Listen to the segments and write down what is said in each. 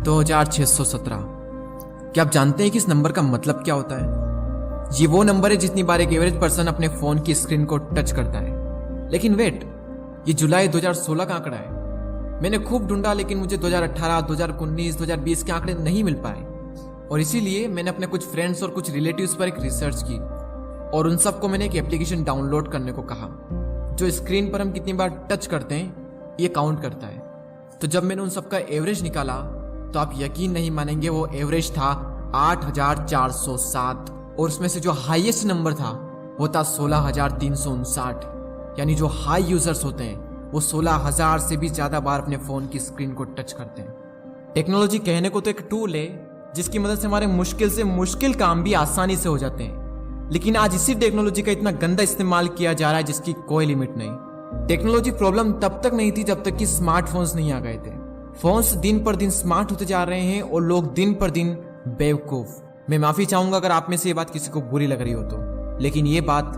2617। क्या आप जानते हैं कि इस नंबर का मतलब क्या होता है? ये वो नंबर है जितनी बार एक एवरेज पर्सन अपने फोन की स्क्रीन को टच करता है। लेकिन वेट, ये जुलाई 2016 का आंकड़ा है। मैंने खूब ढूंढा लेकिन मुझे 2018, 2019, 2020 के आंकड़े नहीं मिल पाए और इसीलिए मैंने अपने कुछ फ्रेंड्स और कुछ रिलेटिव्स पर एक रिसर्च की और उन सबको मैंने एक एप्लीकेशन डाउनलोड करने को कहा जो स्क्रीन पर हम कितनी बार टच करते हैं ये काउंट करता है। तो जब मैंने उन सबका एवरेज निकाला तो आप यकीन नहीं मानेंगे, वो एवरेज था 8407 और उसमें से जो हाईएस्ट नंबर था वो था 16359। यानी जो हाई यूजर्स होते हैं वो 16000 से भी ज्यादा बार अपने फोन की स्क्रीन को टच करते हैं। टेक्नोलॉजी कहने को तो एक टूल है जिसकी मदद से हमारे मुश्किल से मुश्किल काम भी आसानी से हो जाते हैं, लेकिन आज इसी टेक्नोलॉजी का इतना गंदा इस्तेमाल किया जा रहा है जिसकी कोई लिमिट नहीं। टेक्नोलॉजी प्रॉब्लम तब तक नहीं थी जब तक कि स्मार्टफोन्स नहीं आ गए थे। फोन्स दिन पर दिन स्मार्ट होते जा रहे हैं और लोग दिन पर दिन बेवकूफ। मैं माफी चाहूंगा अगर आप में से ये बात किसी को बुरी लग रही हो तो, लेकिन ये बात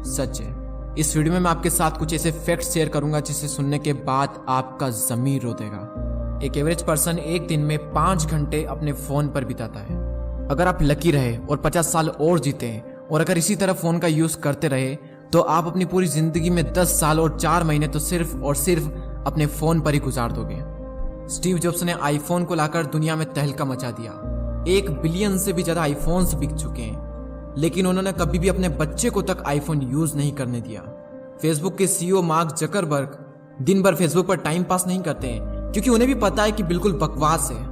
सच है। इस वीडियो में मैं आपके साथ कुछ ऐसे फैक्ट्स शेयर करूंगा जिसे सुनने के बाद आपका जमीर रो देगा। एक एवरेज पर्सन एक दिन में 5 घंटे अपने फोन पर बिताता है। अगर आप लकी रहे और 50 साल और जीते और अगर इसी तरह फोन का यूज करते रहे तो आप अपनी पूरी जिंदगी में 10 साल और 4 महीने तो सिर्फ और सिर्फ अपने फोन पर ही गुजार दोगे। स्टीव जॉब्स ने आईफोन को लाकर दुनिया में तहलका मचा दिया। 1 बिलियन से भी ज्यादा आईफोन्स बिक चुके हैं, लेकिन उन्होंने कभी भी अपने बच्चे को तक आईफोन यूज नहीं करने दिया। फेसबुक के सीईओ मार्क जकरबर्ग दिन भर फेसबुक पर टाइम पास नहीं करते हैं क्योंकि उन्हें भी पता है कि बिल्कुल बकवास है।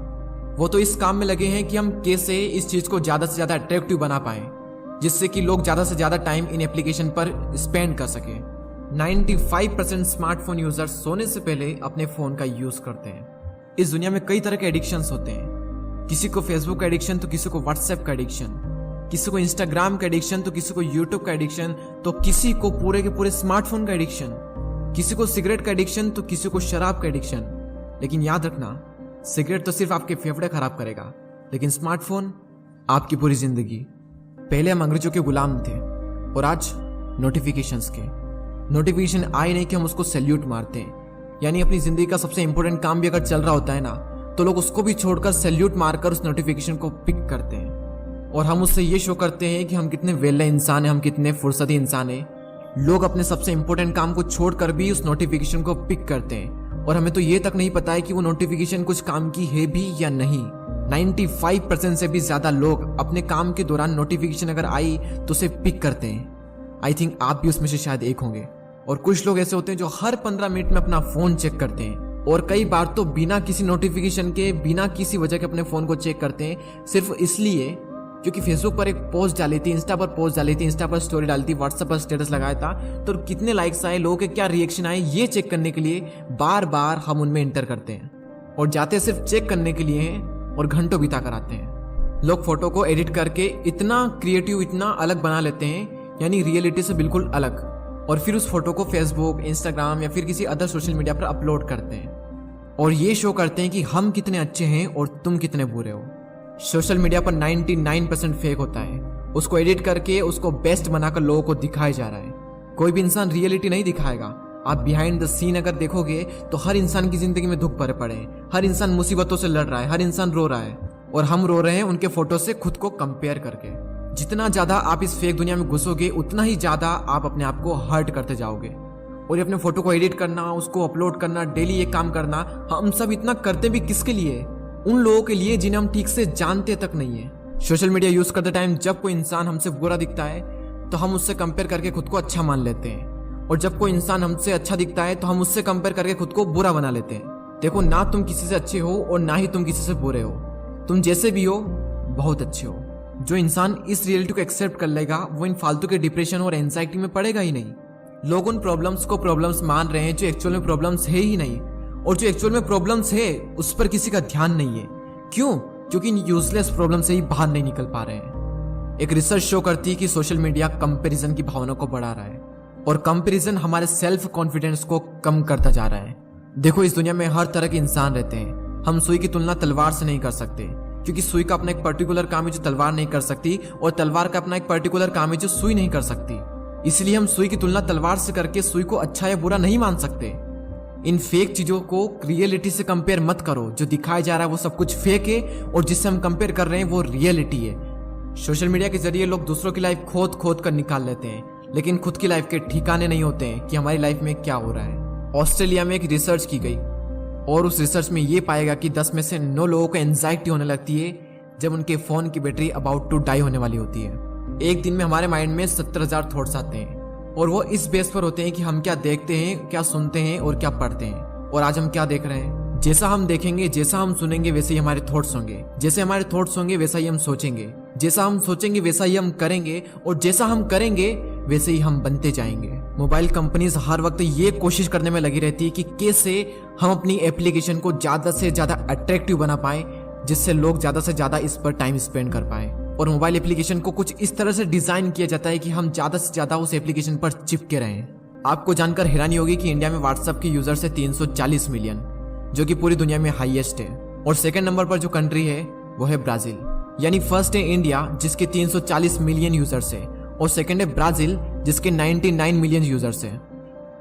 वो तो इस काम में लगे हैं कि हम कैसे इस चीज को ज्यादा से ज्यादा अट्रैक्टिव बना पाए जिससे कि लोग ज्यादा से ज्यादा टाइम इन एप्लीकेशन पर स्पेंड कर सके। 95% स्मार्टफोन यूजर्स सोने से पहले अपने फोन का यूज करते हैं। इस दुनिया में कई तरह के एडिक्शंस होते हैं। किसी को फेसबुक का एडिक्शन तो किसी को व्हाट्सएप का एडिक्शन, किसी को इंस्टाग्राम का एडिक्शन तो किसी को यूट्यूब का एडिक्शन, तो किसी को पूरे के पूरे स्मार्टफोन का एडिक्शन, किसी को सिगरेट का एडिक्शन तो किसी को शराब का एडिक्शन। लेकिन याद रखना, सिगरेट तो सिर्फ आपके फेफड़े खराब करेगा, लेकिन स्मार्टफोन आपकी पूरी जिंदगी। पहले हम अंग्रेजों के गुलाम थे और आज नोटिफिकेशंस के। नोटिफिकेशन आए नहीं कि हम उसको सैल्यूट मारते हैं। यानी अपनी जिंदगी का सबसे इंपॉर्टेंट काम भी अगर चल रहा होता है ना तो लोग उसको भी छोड़कर सैल्यूट मारकर उस नोटिफिकेशन को पिक करते हैं और हम उससे ये शो करते हैं कि हम कितने वेले इंसान हैं, हम कितने फुर्सती इंसान हैं। लोग अपने सबसे इंपॉर्टेंट काम को छोड़कर भी उस नोटिफिकेशन को पिक करते हैं और हमें तो ये तक नहीं पता है कि वो नोटिफिकेशन कुछ काम की है भी या नहीं। 95% से भी ज्यादा लोग अपने काम के दौरान नोटिफिकेशन अगर आई तो उसे पिक करते हैं। आई थिंक आप भी उसमें से शायद एक होंगे। और कुछ लोग ऐसे होते हैं जो हर 15 मिनट में अपना फोन चेक करते हैं और कई बार तो बिना किसी नोटिफिकेशन के, बिना किसी वजह के अपने फोन को चेक करते हैं, सिर्फ इसलिए क्योंकि फेसबुक पर एक पोस्ट डाली थी, इंस्टा पर पोस्ट डाली थी, इंस्टा पर स्टोरी डाली थी, व्हाट्सएप पर स्टेटस लगाया था तो कितने लाइक्स आए, लोगों के क्या रिएक्शन आए, ये चेक करने के लिए बार बार हम उनमें एंटर करते हैं और जाते सिर्फ चेक करने के लिए हैं और घंटों बिता कर आते हैं। लोग फोटो को एडिट करके इतना क्रिएटिव, इतना अलग बना लेते हैं, यानी रियलिटी से बिल्कुल अलग, और फिर उस फोटो को फेसबुक, इंस्टाग्राम या फिर किसी अदर सोशल मीडिया पर अपलोड करते हैं और ये शो करते हैं कि हम कितने अच्छे हैं और तुम कितने बुरे हो। सोशल मीडिया पर 99% फेक होता है। उसको एडिट करके उसको बेस्ट बनाकर लोगों को दिखाया जा रहा है। कोई भी इंसान रियलिटी नहीं दिखाएगा। आप बिहाइंड द सीन अगर देखोगे तो हर इंसान की जिंदगी में दुख भरे पड़े हैं, हर इंसान मुसीबतों से लड़ रहा है, हर इंसान रो रहा है और हम रो रहे हैं उनके फोटो से खुद को कंपेयर करके। जितना ज्यादा आप इस फेक दुनिया में घुसोगे उतना ही ज्यादा आप अपने आप को हर्ट करते जाओगे। और ये अपने फोटो को एडिट करना, उसको अपलोड करना, डेली ये काम करना, हम सब इतना करते भी किसके लिए? उन लोगों के लिए जिन्हें हम ठीक से जानते तक नहीं है। सोशल मीडिया यूज करते टाइम जब कोई इंसान हमसे बुरा दिखता है तो हम उससे कंपेयर करके खुद को अच्छा मान लेते हैं और जब कोई इंसान हमसे अच्छा दिखता है तो हम उससे कंपेयर करके खुद को बुरा बना लेते हैं। देखो, ना तुम किसी से अच्छे हो और ना ही तुम किसी से बुरे हो। तुम जैसे भी हो बहुत अच्छे हो। जो इंसान इस रियलिटी को एक्सेप्ट कर लेगा वो इन फालतू के डिप्रेशन और एंजाइटी में पड़ेगा ही नहीं। लोग उन प्रॉब्लम्स को प्रॉब्लम्स मान रहे हैं जो एक्चुअल में प्रॉब्लम्स है ही नहीं, और जो एक्चुअल में प्रॉब्लम्स है उस पर किसी का ध्यान नहीं है। क्यों? क्योंकि इन यूजलेस प्रॉब्लम से ही बाहर नहीं निकल पा रहे हैं। एक रिसर्च शो करती है कि सोशल मीडिया कंपैरिजन की भावना को बढ़ा रहा है और कंपैरिजन हमारे सेल्फ कॉन्फिडेंस को कम करता जा रहा है। देखो, इस दुनिया में हर तरह के इंसान रहते हैं। हम सुई की तुलना तलवार से नहीं कर सकते क्योंकि सुई का अपना एक पर्टिकुलर काम है जो तलवार नहीं कर सकती और तलवार का अपना एक पर्टिकुलर काम है जो सुई नहीं कर सकती। इसलिए हम सुई की तुलना तलवार से करके सुई को अच्छा या बुरा नहीं मान सकते। इन फेक चीजों को रियलिटी से कंपेयर मत करो। जो दिखाया जा रहा है वो सब कुछ फेक है और जिससे हम कंपेयर कर रहे हैं वो रियलिटी है। सोशल मीडिया के जरिए लोग दूसरों की लाइफ खोद खोद कर निकाल लेते हैं, लेकिन खुद की लाइफ के ठिकाने नहीं होते हैं कि हमारी लाइफ में क्या हो रहा है। ऑस्ट्रेलिया में एक रिसर्च की गई और उस रिसर्च में ये पाएगा कि 10 में से 9 लोगों को एंजाइटी होने लगती है जब उनके फोन की बैटरी अबाउट टू डाई होने वाली होती है। एक दिन में हमारे माइंड में 70,000 थॉट्स आते हैं और वो इस बेस पर होते हैं कि हम क्या देखते हैं, क्या सुनते हैं और क्या पढ़ते हैं। और आज हम क्या देख रहे हैं? जैसा हम देखेंगे, जैसा हम सुनेंगे, वैसे ही हमारे थॉट्स होंगे। जैसे हमारे थॉट्स होंगे वैसा ही हम सोचेंगे। जैसा हम सोचेंगे वैसा ही हम करेंगे और जैसा हम करेंगे वैसे ही हम बनते जाएंगे। मोबाइल कंपनीज हर वक्त ये कोशिश करने में लगी रहती है कि कैसे हम अपनी एप्लीकेशन को ज्यादा से ज्यादा अट्रैक्टिव बना पाए, जिससे लोग ज्यादा से ज्यादा इस पर टाइम स्पेंड कर पाए। और मोबाइल एप्लीकेशन को कुछ इस तरह से डिजाइन किया जाता है कि हम ज्यादा से ज्यादा उस एप्लीकेशन पर चिपके रहें। आपको जानकर हैरानी होगी कि इंडिया में व्हाट्सएप के यूजर्स है 340 मिलियन, जो कि पूरी दुनिया में हाईएस्ट है। और सेकंड नंबर पर जो कंट्री है वो है ब्राजील। यानी फर्स्ट है इंडिया जिसके 340 मिलियन यूजर्स है और सेकंड है ब्राजील जिसके 99 मिलियन यूजर्स है।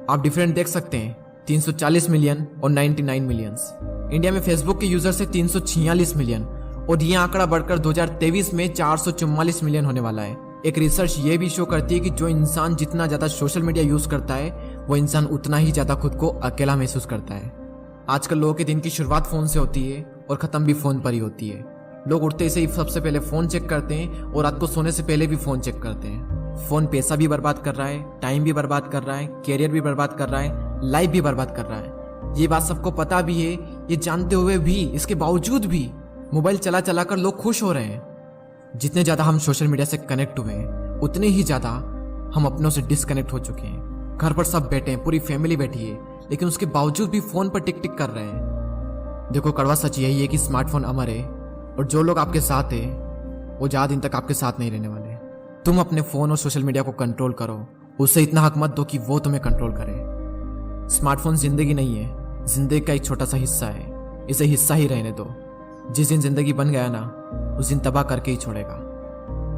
आप डिफरेंट देख सकते हैं, 340 मिलियन और 99 मिलियंस। इंडिया में फेसबुक के यूजर्स है 346 मिलियन और ये आंकड़ा बढ़कर 2023 में 444 मिलियन होने वाला है। एक रिसर्च ये भी शो करती है कि जो इंसान जितना ज्यादा सोशल मीडिया यूज करता है वो इंसान उतना ही ज्यादा खुद को अकेला महसूस करता है। आजकल लोगों के दिन की शुरुआत फोन से होती है और खत्म भी फोन पर ही होती है। लोग उठते से ही सबसे पहले फोन चेक करते हैं और रात को सोने से पहले भी फोन चेक करते हैं। फोन पैसा भी बर्बाद कर रहा है, टाइम भी बर्बाद कर रहा है, कैरियर भी बर्बाद कर रहा है, लाइफ भी बर्बाद कर रहा है। ये बात सबको पता भी है। ये जानते हुए भी, इसके बावजूद भी मोबाइल चला चला कर लोग खुश हो रहे हैं। जितने ज्यादा हम सोशल मीडिया से कनेक्ट हुए हैं उतने ही ज्यादा हम अपनों से डिस्कनेक्ट हो चुके हैं। घर पर सब बैठे हैं, पूरी फैमिली बैठी है, लेकिन उसके बावजूद भी फोन पर टिक टिक कर रहे हैं। देखो, कड़वा सच यही है कि स्मार्टफोन अमर है और जो लोग आपके साथ है वो ज्यादा दिन तक आपके साथ नहीं रहने वाले। तुम अपने फोन और सोशल मीडिया को कंट्रोल करो, उससे इतना हक मत दो कि वो तुम्हें कंट्रोल करे। स्मार्टफोन जिंदगी नहीं है, जिंदगी का एक छोटा सा हिस्सा है, इसे हिस्सा ही रहने दो। जिस दिन जिंदगी बन गया ना, उस दिन तबाह करके ही छोड़ेगा।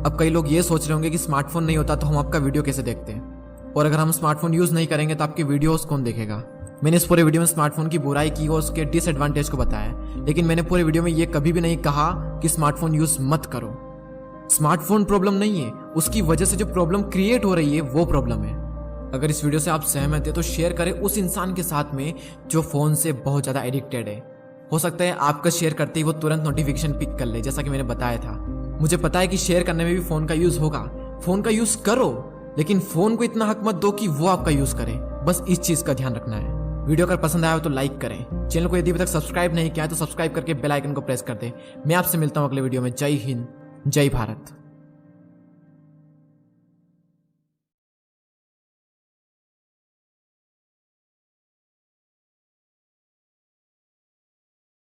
अब कई लोग ये सोच रहे होंगे कि स्मार्टफोन नहीं होता तो हम आपका वीडियो कैसे देखते हैं, और अगर हम स्मार्टफोन यूज नहीं करेंगे तो आपके वीडियोस कौन देखेगा। मैंने इस पूरे वीडियो में स्मार्टफोन की बुराई की और उसके डिसएडवांटेज को बताया, लेकिन मैंने पूरे वीडियो में ये कभी भी नहीं कहा कि स्मार्टफोन यूज मत करो। स्मार्टफोन प्रॉब्लम नहीं है, उसकी वजह से जो प्रॉब्लम क्रिएट हो रही है वो प्रॉब्लम है। अगर इस वीडियो से आप सहमत है तो शेयर करें उस इंसान के साथ में जो फोन से बहुत ज्यादा एडिक्टेड है। हो सकता है आपका शेयर करते ही वो तुरंत नोटिफिकेशन पिक कर ले, जैसा कि मैंने बताया था। मुझे पता है कि शेयर करने में भी फोन का यूज होगा, फोन का यूज करो, लेकिन फोन को इतना हक मत दो कि वो आपका यूज करे। बस इस चीज का ध्यान रखना है। वीडियो अगर पसंद आया हो तो लाइक करें। चैनल को यदि अभी तक सब्सक्राइब नहीं किया है तो सब्सक्राइब करके बेल आइकन को प्रेस कर दें। मैं आपसे मिलता हूं अगले वीडियो में। जय हिंद, जय भारत।